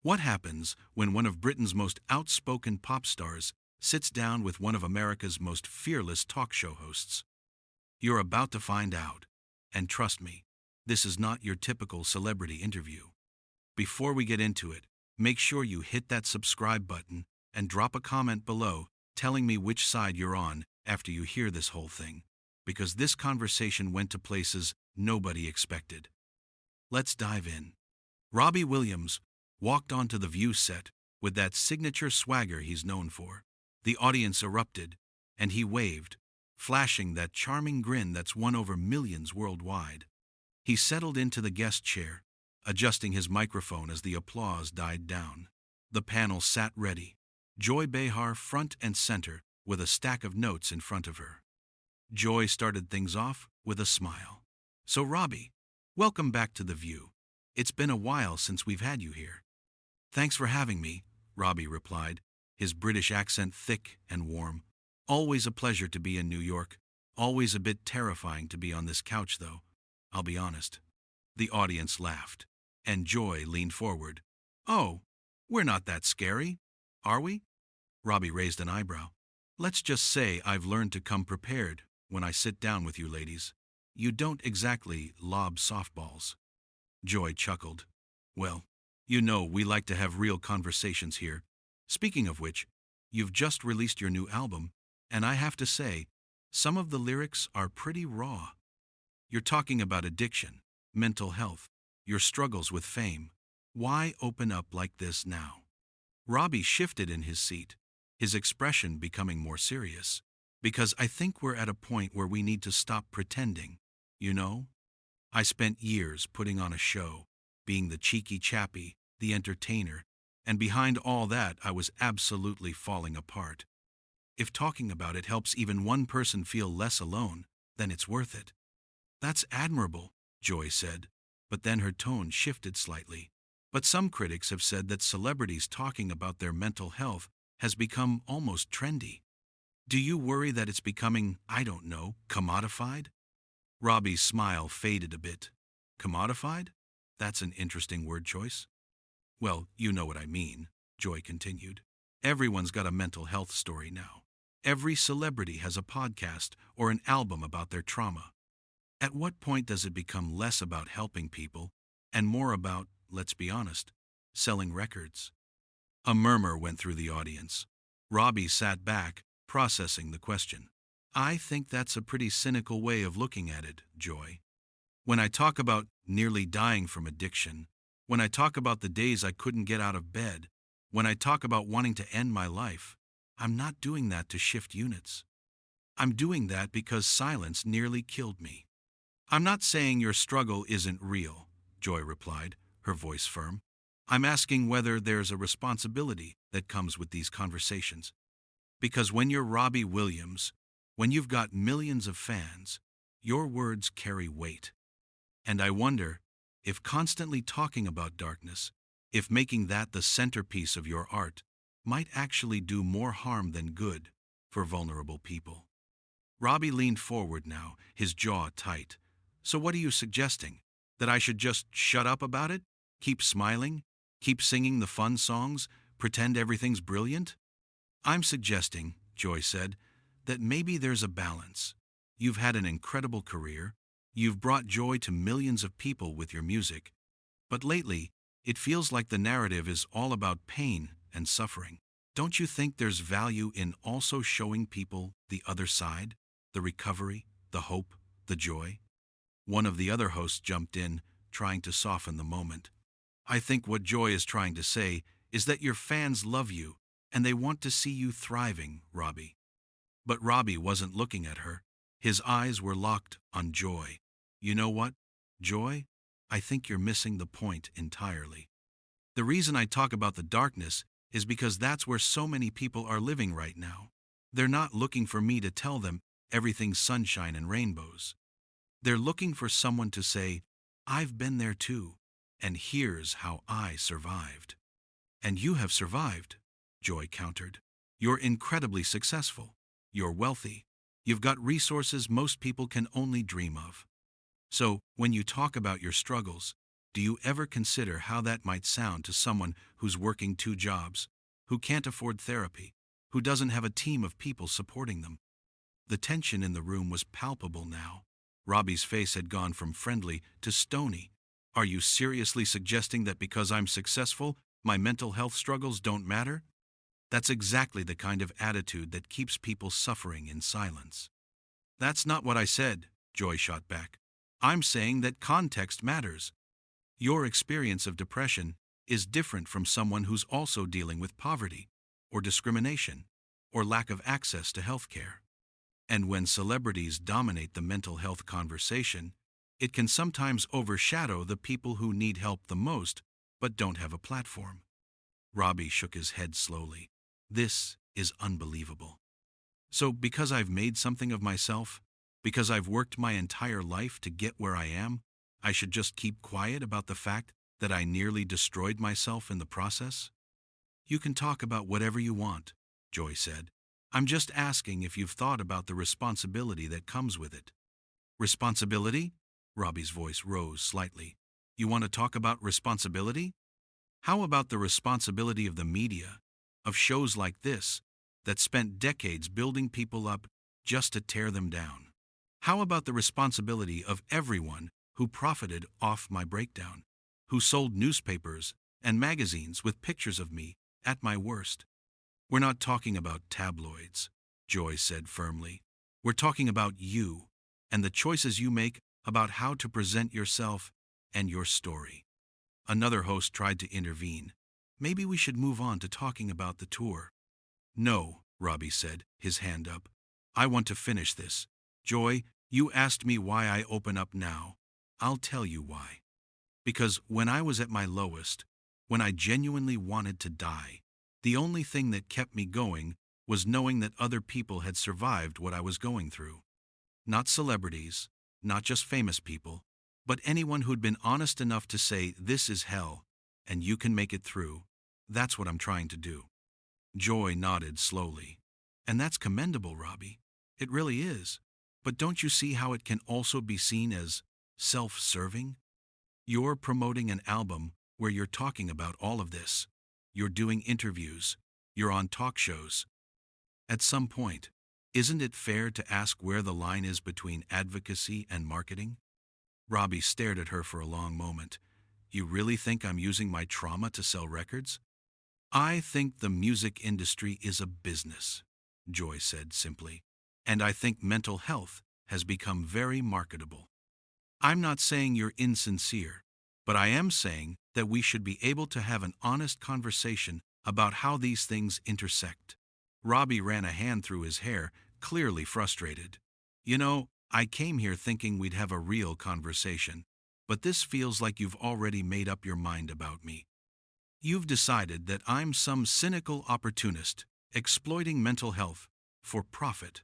What happens when one of Britain's most outspoken pop stars sits down with one of America's most fearless talk show hosts? You're about to find out. And trust me, this is not your typical celebrity interview. Before we get into it, make sure you hit that subscribe button and drop a comment below telling me which side you're on after you hear this whole thing, because this conversation went to places nobody expected. Let's dive in. Robbie Williams walked onto the View set with that signature swagger he's known for. The audience erupted, and he waved, flashing that charming grin that's won over millions worldwide. He settled into the guest chair, adjusting his microphone as the applause died down. The panel sat ready, Joy Behar front and center with a stack of notes in front of her. Joy started things off with a smile. "So Robbie, welcome back to The View. It's been a while since we've had you here." "Thanks for having me," Robbie replied, his British accent thick and warm. "Always a pleasure to be in New York. Always a bit terrifying to be on this couch, though, I'll be honest." The audience laughed, and Joy leaned forward. "Oh, we're not that scary, are we?" Robbie raised an eyebrow. "Let's just say I've learned to come prepared when I sit down with you ladies. You don't exactly lob softballs." Joy chuckled. "Well, you know we like to have real conversations here. Speaking of which, you've just released your new album, and I have to say, some of the lyrics are pretty raw. You're talking about addiction, mental health, your struggles with fame. Why open up like this now?" Robbie shifted in his seat, his expression becoming more serious. "Because I think we're at a point where we need to stop pretending, you know? I spent years putting on a show, being the cheeky chappy, the entertainer, and behind all that I was absolutely falling apart. If talking about it helps even one person feel less alone, then it's worth it." "That's admirable," Joy said, but then her tone shifted slightly. "But some critics have said that celebrities talking about their mental health has become almost trendy. Do you worry that it's becoming, I don't know, commodified?" Robbie's smile faded a bit. "Commodified? That's an interesting word choice." "Well, you know what I mean," Joy continued. "Everyone's got a mental health story now. Every celebrity has a podcast or an album about their trauma. At what point does it become less about helping people and more about, let's be honest, selling records?" A murmur went through the audience. Robbie sat back, processing the question. "I think that's a pretty cynical way of looking at it, Joy. When I talk about nearly dying from addiction, when I talk about the days I couldn't get out of bed, when I talk about wanting to end my life, I'm not doing that to shift units. I'm doing that because silence nearly killed me." "I'm not saying your struggle isn't real," Joy replied, her voice firm. "I'm asking whether there's a responsibility that comes with these conversations. Because when you're Robbie Williams, when you've got millions of fans, your words carry weight. And I wonder if constantly talking about darkness, if making that the centerpiece of your art, might actually do more harm than good for vulnerable people." Robbie leaned forward now, his jaw tight. "So what are you suggesting? That I should just shut up about it? Keep smiling? Keep singing the fun songs? Pretend everything's brilliant?" "I'm suggesting," Joy said, "that maybe there's a balance. You've had an incredible career. You've brought joy to millions of people with your music. But lately, it feels like the narrative is all about pain and suffering. Don't you think there's value in also showing people the other side, the recovery, the hope, the joy?" One of the other hosts jumped in, trying to soften the moment. "I think what Joy is trying to say is that your fans love you and they want to see you thriving, Robbie." But Robbie wasn't looking at her. His eyes were locked on Joy. "You know what, Joy? I think you're missing the point entirely. The reason I talk about the darkness is because that's where so many people are living right now. They're not looking for me to tell them everything's sunshine and rainbows. They're looking for someone to say, 'I've been there too, and here's how I survived.'" "And you have survived," Joy countered. "You're incredibly successful. You're wealthy. You've got resources most people can only dream of. So, when you talk about your struggles, Do you ever consider how that might sound to someone who's working 2 jobs, who can't afford therapy, who doesn't have a team of people supporting them? The tension in the room was palpable now. Robbie's face had gone from friendly to stony. Are you seriously suggesting that because I'm successful, my mental health struggles don't matter? That's exactly the kind of attitude that keeps people suffering in silence. That's not what I said, Joy shot back. I'm saying that context matters. Your experience of depression is different from someone who's also dealing with poverty, or discrimination, or lack of access to health care. And when celebrities dominate the mental health conversation, it can sometimes overshadow the people who need help the most but don't have a platform. Robbie shook his head slowly. This is unbelievable. So because I've made something of myself, because I've worked my entire life to get where I am, I should just keep quiet about the fact that I nearly destroyed myself in the process? You can talk about whatever you want, Joy said. I'm just asking if you've thought about the responsibility that comes with it. Responsibility? Robbie's voice rose slightly. You want to talk about responsibility? How about the responsibility of the media, of shows like this, that spent decades building people up just to tear them down? How about the responsibility of everyone who profited off my breakdown, who sold newspapers and magazines with pictures of me at my worst? We're not talking about tabloids, Joy said firmly. We're talking about you and the choices you make about how to present yourself and your story. Another host tried to intervene. Maybe we should move on to talking about the tour. No, Robbie said, his hand up. I want to finish this. Joy, you asked me why I open up now. I'll tell you why. Because when I was at my lowest, when I genuinely wanted to die, the only thing that kept me going was knowing that other people had survived what I was going through. Not celebrities, not just famous people, but anyone who'd been honest enough to say, this is hell, and you can make it through. That's what I'm trying to do. Joy nodded slowly. And that's commendable, Robbie. It really is. But don't you see how it can also be seen as self-serving? You're promoting an album where you're talking about all of this. You're doing interviews. You're on talk shows. At some point, isn't it fair to ask where the line is between advocacy and marketing? Robbie stared at her for a long moment. You really think I'm using my trauma to sell records? I think the music industry is a business, Joy said simply, and I think mental health has become very marketable. I'm not saying you're insincere, but I am saying that we should be able to have an honest conversation about how these things intersect. Robbie ran a hand through his hair, clearly frustrated. You know, I came here thinking we'd have a real conversation, but this feels like you've already made up your mind about me. You've decided that I'm some cynical opportunist, exploiting mental health for profit.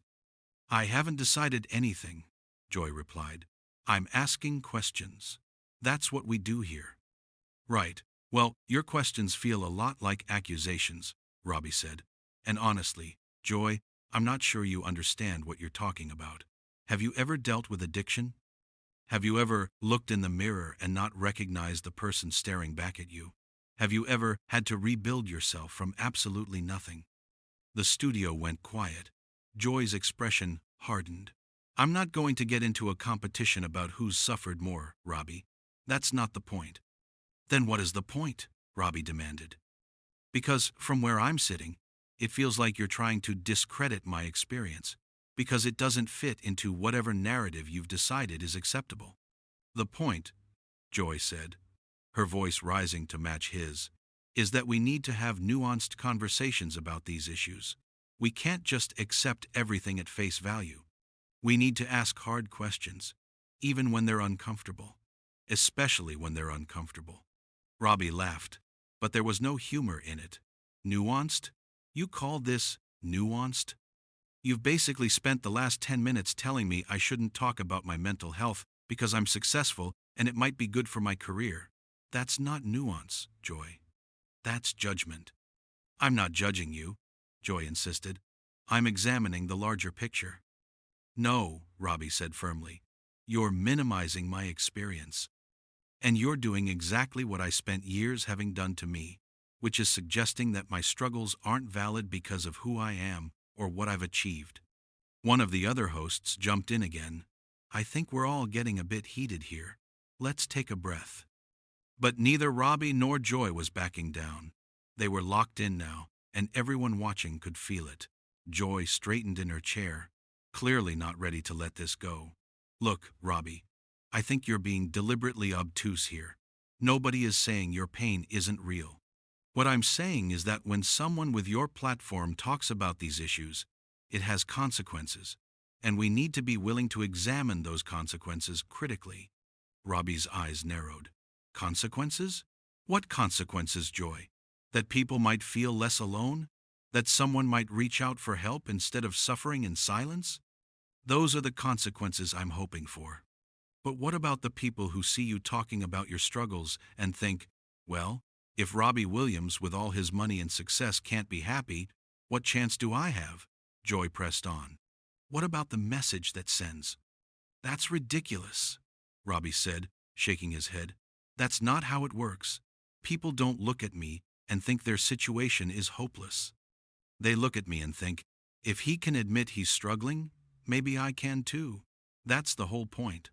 I haven't decided anything, Joy replied. I'm asking questions. That's what we do here. Right. Well, your questions feel a lot like accusations, Robbie said. And honestly, Joy, I'm not sure you understand what you're talking about. Have you ever dealt with addiction? Have you ever looked in the mirror and not recognized the person staring back at you? Have you ever had to rebuild yourself from absolutely nothing? The studio went quiet. Joy's expression hardened. I'm not going to get into a competition about who's suffered more, Robbie. That's not the point. Then what is the point? Robbie demanded. Because from where I'm sitting, it feels like you're trying to discredit my experience, because it doesn't fit into whatever narrative you've decided is acceptable. The point, Joy said, her voice rising to match his, is that we need to have nuanced conversations about these issues. We can't just accept everything at face value. We need to ask hard questions, even when they're uncomfortable, especially when they're uncomfortable. Robbie laughed, but there was no humor in it. Nuanced? You call this nuanced? You've basically spent the last 10 minutes telling me I shouldn't talk about my mental health because I'm successful and it might be good for my career. That's not nuance, Joy. That's judgment. I'm not judging you, Joy insisted. I'm examining the larger picture. No, Robbie said firmly. You're minimizing my experience. And you're doing exactly what I spent years having done to me, which is suggesting that my struggles aren't valid because of who I am or what I've achieved. One of the other hosts jumped in again. I think we're all getting a bit heated here. Let's take a breath. But neither Robbie nor Joy was backing down. They were locked in now, and everyone watching could feel it. Joy straightened in her chair, clearly not ready to let this go. Look, Robbie, I think you're being deliberately obtuse here. Nobody is saying your pain isn't real. What I'm saying is that when someone with your platform talks about these issues, it has consequences, and we need to be willing to examine those consequences critically. Robbie's eyes narrowed. Consequences? What consequences, Joy? That people might feel less alone? That someone might reach out for help instead of suffering in silence? Those are the consequences I'm hoping for. But what about the people who see you talking about your struggles and think, well, if Robbie Williams with all his money and success can't be happy, what chance do I have? Joy pressed on. What about the message that sends? That's ridiculous, Robbie said, shaking his head. That's not how it works. People don't look at me and think their situation is hopeless. They look at me and think, if he can admit he's struggling, maybe I can too. That's the whole point.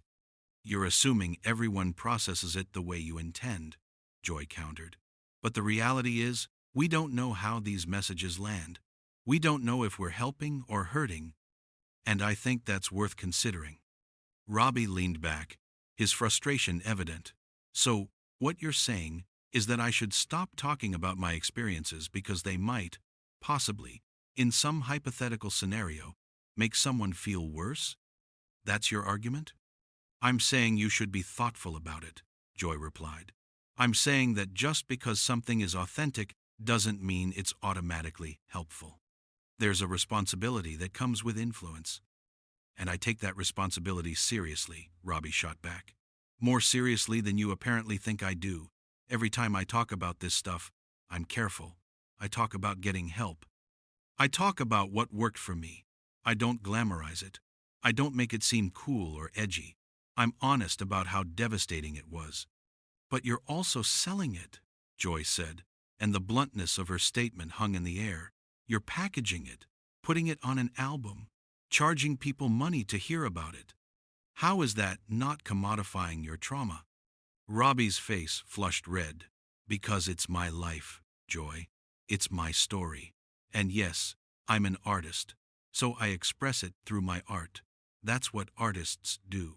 You're assuming everyone processes it the way you intend, Joy countered. But the reality is, we don't know how these messages land. We don't know if we're helping or hurting. And I think that's worth considering. Robbie leaned back, his frustration evident. So, what you're saying is that I should stop talking about my experiences because they might, possibly, in some hypothetical scenario, make someone feel worse? That's your argument? I'm saying you should be thoughtful about it, Joy replied. I'm saying that just because something is authentic doesn't mean it's automatically helpful. There's a responsibility that comes with influence. And I take that responsibility seriously, Robbie shot back. More seriously than you apparently think I do. Every time I talk about this stuff, I'm careful. I talk about getting help. I talk about what worked for me. I don't glamorize it. I don't make it seem cool or edgy. I'm honest about how devastating it was. But you're also selling it, Joy said, and the bluntness of her statement hung in the air. You're packaging it, putting it on an album, charging people money to hear about it. How is that not commodifying your trauma? Robbie's face flushed red. Because it's my life, Joy. It's my story. And yes, I'm an artist, so I express it through my art. That's what artists do.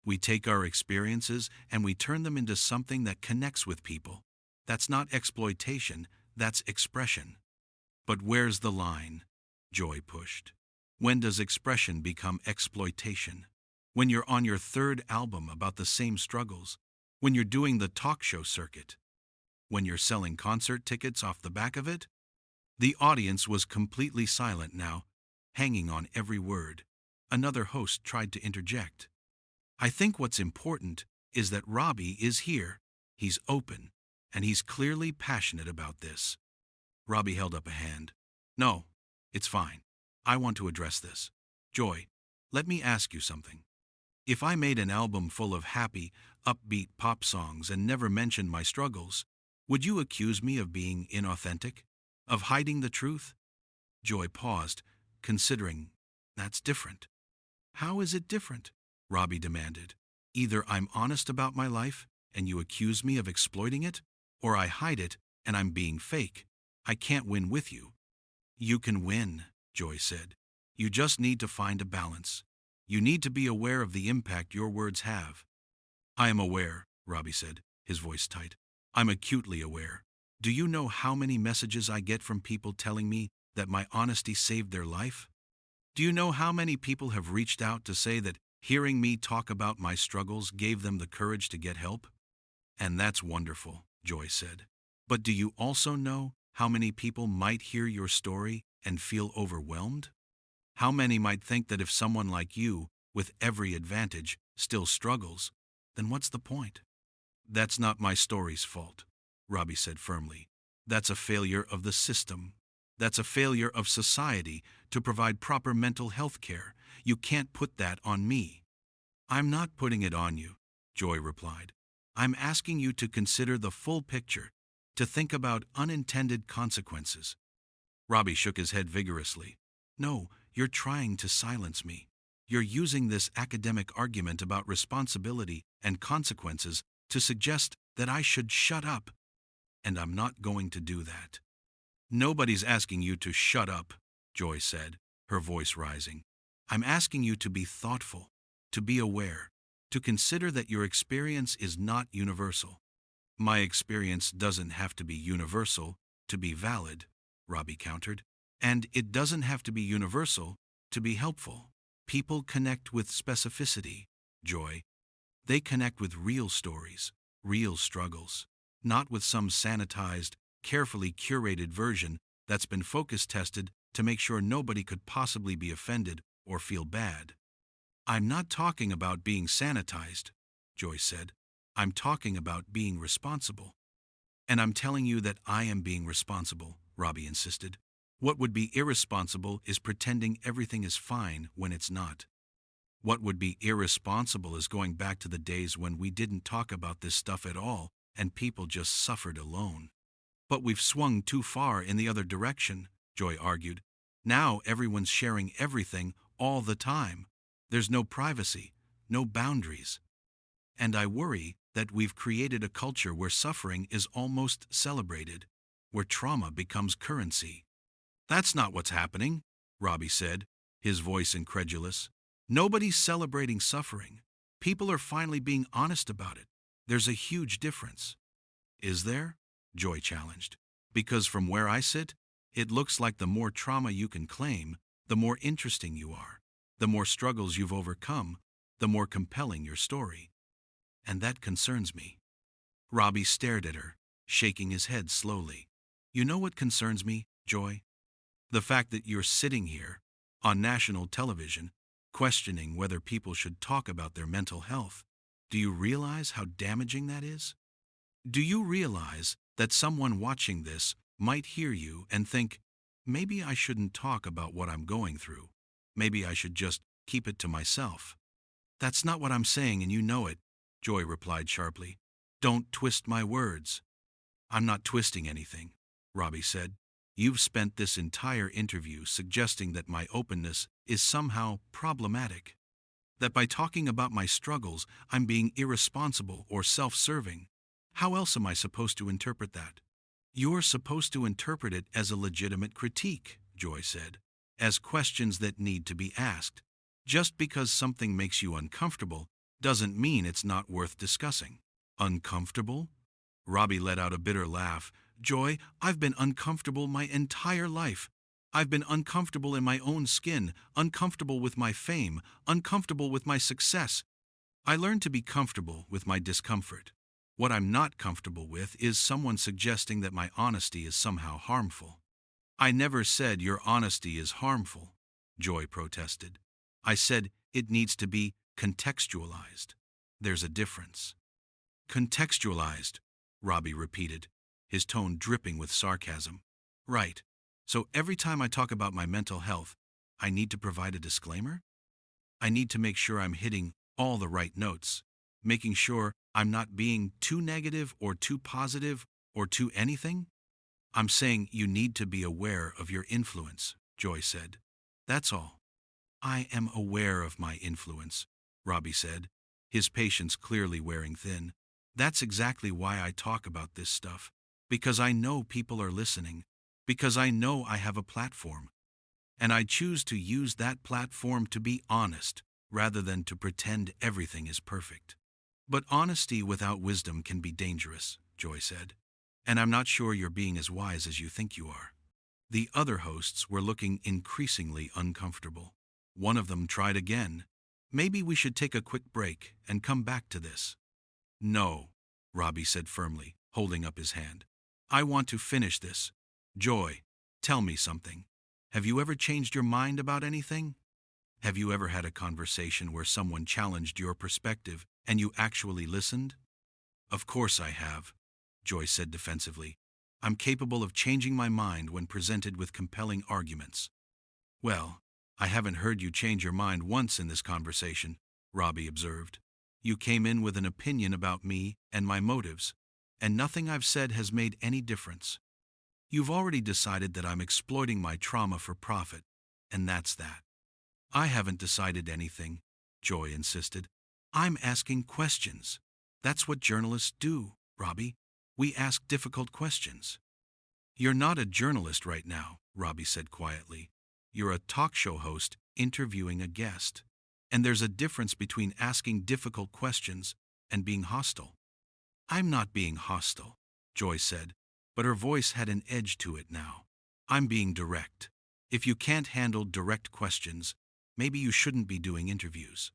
We take our experiences and we turn them into something that connects with people. That's not exploitation, that's expression. But where's the line? Joy pushed. When does expression become exploitation? When you're on your third album about the same struggles? When you're doing the talk show circuit? When you're selling concert tickets off the back of it? The audience was completely silent now, hanging on every word. Another host tried to interject. I think what's important is that Robbie is here. He's open, and he's clearly passionate about this. Robbie held up a hand. No, it's fine. I want to address this. Joy, let me ask you something. If I made an album full of happy, upbeat pop songs and never mentioned my struggles, would you accuse me of being inauthentic? Of hiding the truth? Joy paused, considering. That's different. How is it different? Robbie demanded. Either I'm honest about my life and you accuse me of exploiting it, or I hide it and I'm being fake. I can't win with you. You can win, Joy said. You just need to find a balance. You need to be aware of the impact your words have. I am aware, Robbie said, his voice tight. I'm acutely aware. Do you know how many messages I get from people telling me that my honesty saved their life? Do you know how many people have reached out to say that hearing me talk about my struggles gave them the courage to get help? And that's wonderful, Joy said. But do you also know how many people might hear your story and feel overwhelmed? How many might think that if someone like you, with every advantage, still struggles, then what's the point? That's not my story's fault, Robbie said firmly. That's a failure of the system. That's a failure of society to provide proper mental health care. You can't put that on me. I'm not putting it on you, Joy replied. I'm asking you to consider the full picture, to think about unintended consequences. Robbie shook his head vigorously. No, you're trying to silence me. You're using this academic argument about responsibility and consequences to suggest that I should shut up. And I'm not going to do that. Nobody's asking you to shut up, Joy said, her voice rising. I'm asking you to be thoughtful, to be aware, to consider that your experience is not universal. My experience doesn't have to be universal to be valid, Robbie countered. And it doesn't have to be universal to be helpful. People connect with specificity, Joy. They connect with real stories, real struggles, not with some sanitized, carefully curated version that's been focus tested to make sure nobody could possibly be offended or feel bad. I'm not talking about being sanitized, Joy said. I'm talking about being responsible. And I'm telling you that I am being responsible, Robbie insisted. What would be irresponsible is pretending everything is fine when it's not. What would be irresponsible is going back to the days when we didn't talk about this stuff at all and people just suffered alone. But we've swung too far in the other direction, Joy argued. Now everyone's sharing everything all the time. There's no privacy, no boundaries. And I worry that we've created a culture where suffering is almost celebrated, where trauma becomes currency. That's not what's happening, Robbie said, his voice incredulous. Nobody's celebrating suffering. People are finally being honest about it. There's a huge difference. Is there? Joy challenged. Because from where I sit, it looks like the more trauma you can claim, the more interesting you are. The more struggles you've overcome, the more compelling your story. And that concerns me. Robbie stared at her, shaking his head slowly. You know what concerns me, Joy? The fact that you're sitting here, on national television, questioning whether people should talk about their mental health. Do you realize how damaging that is? Do you realize that someone watching this might hear you and think, maybe I shouldn't talk about what I'm going through. Maybe I should just keep it to myself. That's not what I'm saying, and you know it, Joy replied sharply. Don't twist my words. I'm not twisting anything, Robbie said. You've spent this entire interview suggesting that my openness is somehow problematic. That by talking about my struggles, I'm being irresponsible or self-serving. How else am I supposed to interpret that? You're supposed to interpret it as a legitimate critique, Joy said, as questions that need to be asked. Just because something makes you uncomfortable doesn't mean it's not worth discussing. Uncomfortable? Robbie let out a bitter laugh. Joy, I've been uncomfortable my entire life. I've been uncomfortable in my own skin, uncomfortable with my fame, uncomfortable with my success. I learned to be comfortable with my discomfort. What I'm not comfortable with is someone suggesting that my honesty is somehow harmful. I never said your honesty is harmful, Joy protested. I said it needs to be contextualized. There's a difference. Contextualized, Robbie repeated, his tone dripping with sarcasm. Right. So every time I talk about my mental health, I need to provide a disclaimer? I need to make sure I'm hitting all the right notes, making sure I'm not being too negative or too positive or too anything? I'm saying you need to be aware of your influence, Joy said. That's all. I am aware of my influence, Robbie said, his patience clearly wearing thin. That's exactly why I talk about this stuff. Because I know people are listening. Because I know I have a platform. And I choose to use that platform to be honest, rather than to pretend everything is perfect. But honesty without wisdom can be dangerous, Joy said. And I'm not sure you're being as wise as you think you are. The other hosts were looking increasingly uncomfortable. One of them tried again. Maybe we should take a quick break and come back to this. No, Robbie said firmly, holding up his hand. I want to finish this. Joy, tell me something. Have you ever changed your mind about anything? Have you ever had a conversation where someone challenged your perspective and you actually listened? Of course I have, Joy said defensively. I'm capable of changing my mind when presented with compelling arguments. Well, I haven't heard you change your mind once in this conversation, Robbie observed. You came in with an opinion about me and my motives, and nothing I've said has made any difference. You've already decided that I'm exploiting my trauma for profit, and that's that. I haven't decided anything, Joy insisted. I'm asking questions. That's what journalists do, Robbie. We ask difficult questions. You're not a journalist right now, Robbie said quietly. You're a talk show host interviewing a guest. And there's a difference between asking difficult questions and being hostile. I'm not being hostile, Joy said, but her voice had an edge to it now. I'm being direct. If you can't handle direct questions, maybe you shouldn't be doing interviews.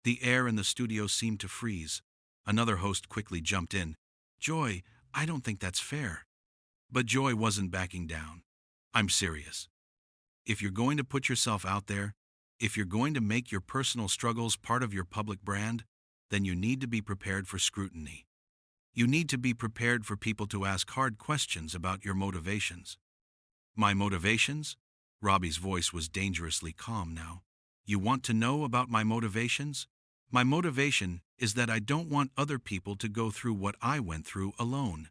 The air in the studio seemed to freeze. Another host quickly jumped in. Joy, I don't think that's fair. But Joy wasn't backing down. I'm serious. If you're going to put yourself out there, if you're going to make your personal struggles part of your public brand, then you need to be prepared for scrutiny. You need to be prepared for people to ask hard questions about your motivations. My motivations? Robbie's voice was dangerously calm now. You want to know about my motivations? My motivation is that I don't want other people to go through what I went through alone.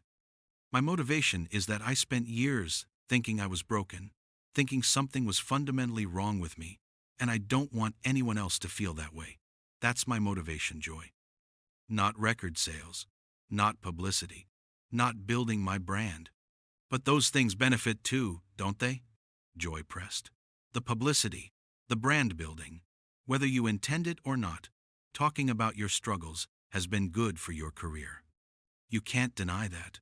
My motivation is that I spent years thinking I was broken, thinking something was fundamentally wrong with me, and I don't want anyone else to feel that way. That's my motivation, Joy. Not record sales, not publicity, not building my brand. But those things benefit too, don't they? Joy pressed. The publicity, the brand building. Whether you intend it or not, talking about your struggles has been good for your career. You can't deny that.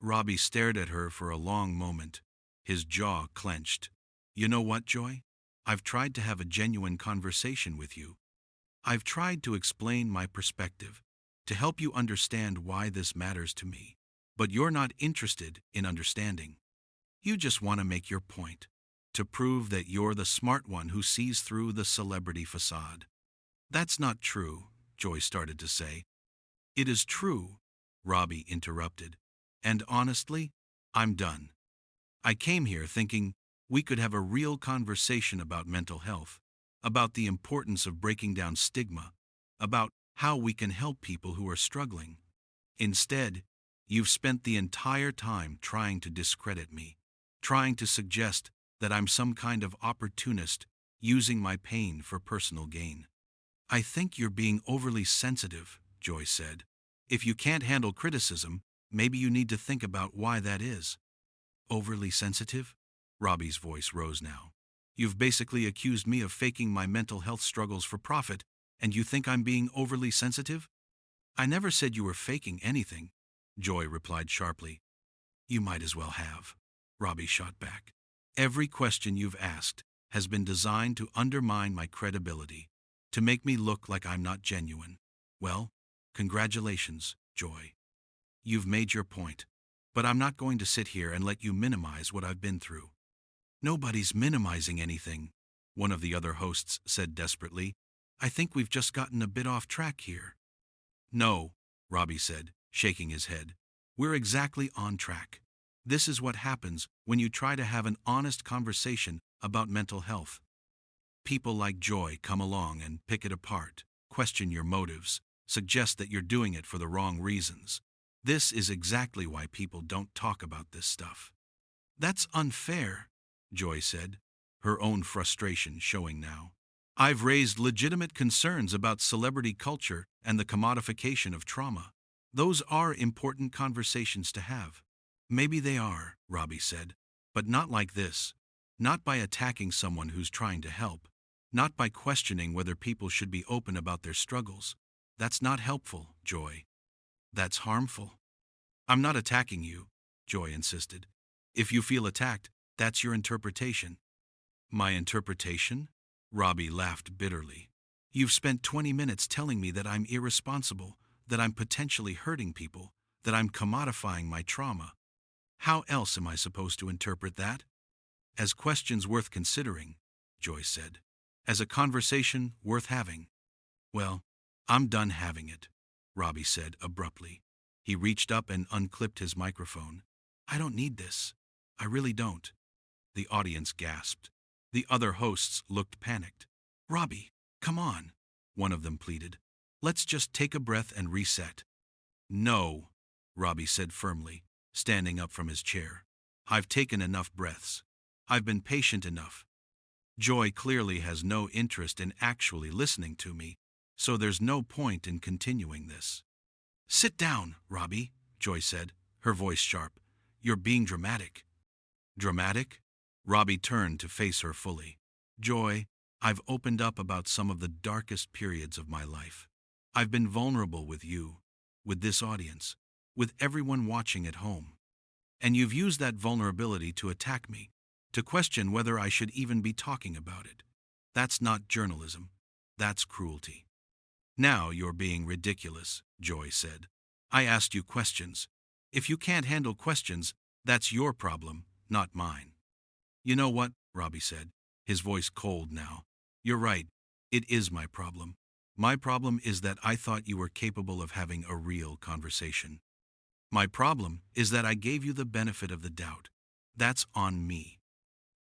Robbie stared at her for a long moment, his jaw clenched. You know what, Joy? I've tried to have a genuine conversation with you. I've tried to explain my perspective, to help you understand why this matters to me. But you're not interested in understanding. You just want to make your point, to prove that you're the smart one who sees through the celebrity facade. That's not true, Joy started to say. It is true, Robbie interrupted. And honestly, I'm done. I came here thinking we could have a real conversation about mental health, about the importance of breaking down stigma, about how we can help people who are struggling. Instead, you've spent the entire time trying to discredit me, trying to suggest that I'm some kind of opportunist using my pain for personal gain. I think you're being overly sensitive, Joy said. If you can't handle criticism, maybe you need to think about why that is. Overly sensitive? Robbie's voice rose now. You've basically accused me of faking my mental health struggles for profit, and you think I'm being overly sensitive? I never said you were faking anything, Joy replied sharply. You might as well have, Robbie shot back. Every question you've asked has been designed to undermine my credibility, to make me look like I'm not genuine. Well, congratulations, Joy. You've made your point, but I'm not going to sit here and let you minimize what I've been through. Nobody's minimizing anything, one of the other hosts said desperately. I think we've just gotten a bit off track here. No, Robbie said, shaking his head. We're exactly on track. This is what happens when you try to have an honest conversation about mental health. People like Joy come along and pick it apart, question your motives, suggest that you're doing it for the wrong reasons. This is exactly why people don't talk about this stuff. That's unfair, Joy said, her own frustration showing now. I've raised legitimate concerns about celebrity culture and the commodification of trauma. Those are important conversations to have. Maybe they are, Robbie said, but not like this. Not by attacking someone who's trying to help. Not by questioning whether people should be open about their struggles. That's not helpful, Joy. That's harmful. I'm not attacking you, Joy insisted. If you feel attacked, that's your interpretation. My interpretation? Robbie laughed bitterly. You've spent 20 minutes telling me that I'm irresponsible, that I'm potentially hurting people, that I'm commodifying my trauma. How else am I supposed to interpret that? As questions worth considering, Joy said. As a conversation worth having. Well, I'm done having it, Robbie said abruptly. He reached up and unclipped his microphone. I don't need this. I really don't. The audience gasped. The other hosts looked panicked. Robbie, come on, one of them pleaded. Let's just take a breath and reset. No, Robbie said firmly, standing up from his chair. I've taken enough breaths. I've been patient enough. Joy clearly has no interest in actually listening to me, so there's no point in continuing this. Sit down, Robbie, Joy said, her voice sharp. You're being dramatic. Dramatic? Robbie turned to face her fully. Joy, I've opened up about some of the darkest periods of my life. I've been vulnerable with you, with this audience, with everyone watching at home. And you've used that vulnerability to attack me, to question whether I should even be talking about it. That's not journalism. That's cruelty. Now you're being ridiculous, Joy said. I asked you questions. If you can't handle questions, that's your problem, not mine. You know what, Robbie said, his voice cold now. You're right. It is my problem. My problem is that I thought you were capable of having a real conversation. My problem is that I gave you the benefit of the doubt. That's on me.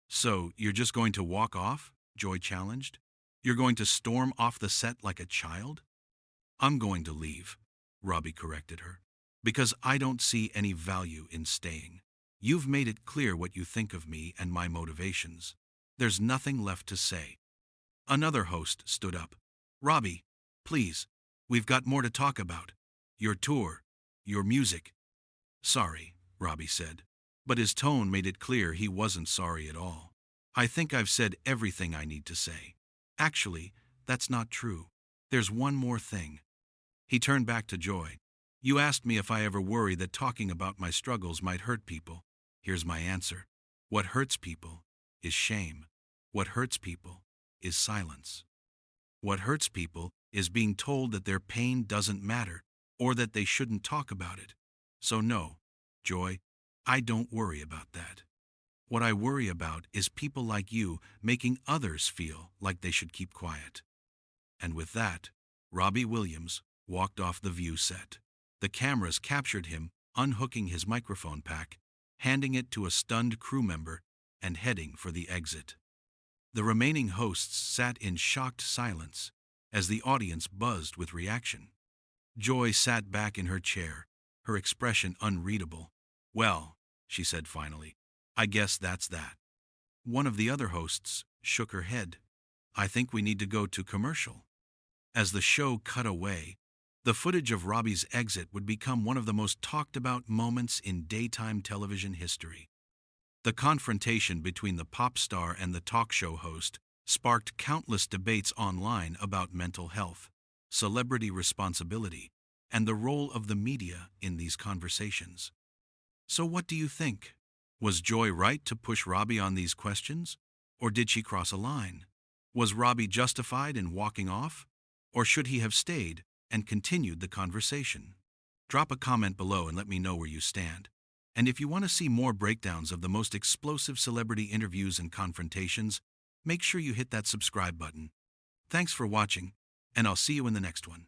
So, you're just going to walk off? Joy challenged. You're going to storm off the set like a child? I'm going to leave, Robbie corrected her, because I don't see any value in staying. You've made it clear what you think of me and my motivations. There's nothing left to say. Another host stood up. Robbie, please, we've got more to talk about. Your tour, your music. Sorry, Robbie said, but his tone made it clear he wasn't sorry at all. I think I've said everything I need to say. Actually, that's not true. There's one more thing. He turned back to Joy. You asked me if I ever worry that talking about my struggles might hurt people. Here's my answer. What hurts people is shame. What hurts people is silence. What hurts people is being told that their pain doesn't matter or that they shouldn't talk about it. So no, Joy, I don't worry about that. What I worry about is people like you making others feel like they should keep quiet. And with that, Robbie Williams walked off the View set. The cameras captured him unhooking his microphone pack, handing it to a stunned crew member, and heading for the exit. The remaining hosts sat in shocked silence as the audience buzzed with reaction. Joy sat back in her chair, her expression unreadable. Well, she said finally, I guess that's that. One of the other hosts shook her head. I think we need to go to commercial. As the show cut away, the footage of Robbie's exit would become one of the most talked about moments in daytime television history. The confrontation between the pop star and the talk show host sparked countless debates online about mental health, celebrity responsibility, and the role of the media in these conversations. So what do you think? Was Joy right to push Robbie on these questions? Or did she cross a line? Was Robbie justified in walking off? Or should he have stayed and continued the conversation? Drop a comment below and let me know where you stand. And if you want to see more breakdowns of the most explosive celebrity interviews and confrontations, make sure you hit that subscribe button. Thanks for watching, and I'll see you in the next one.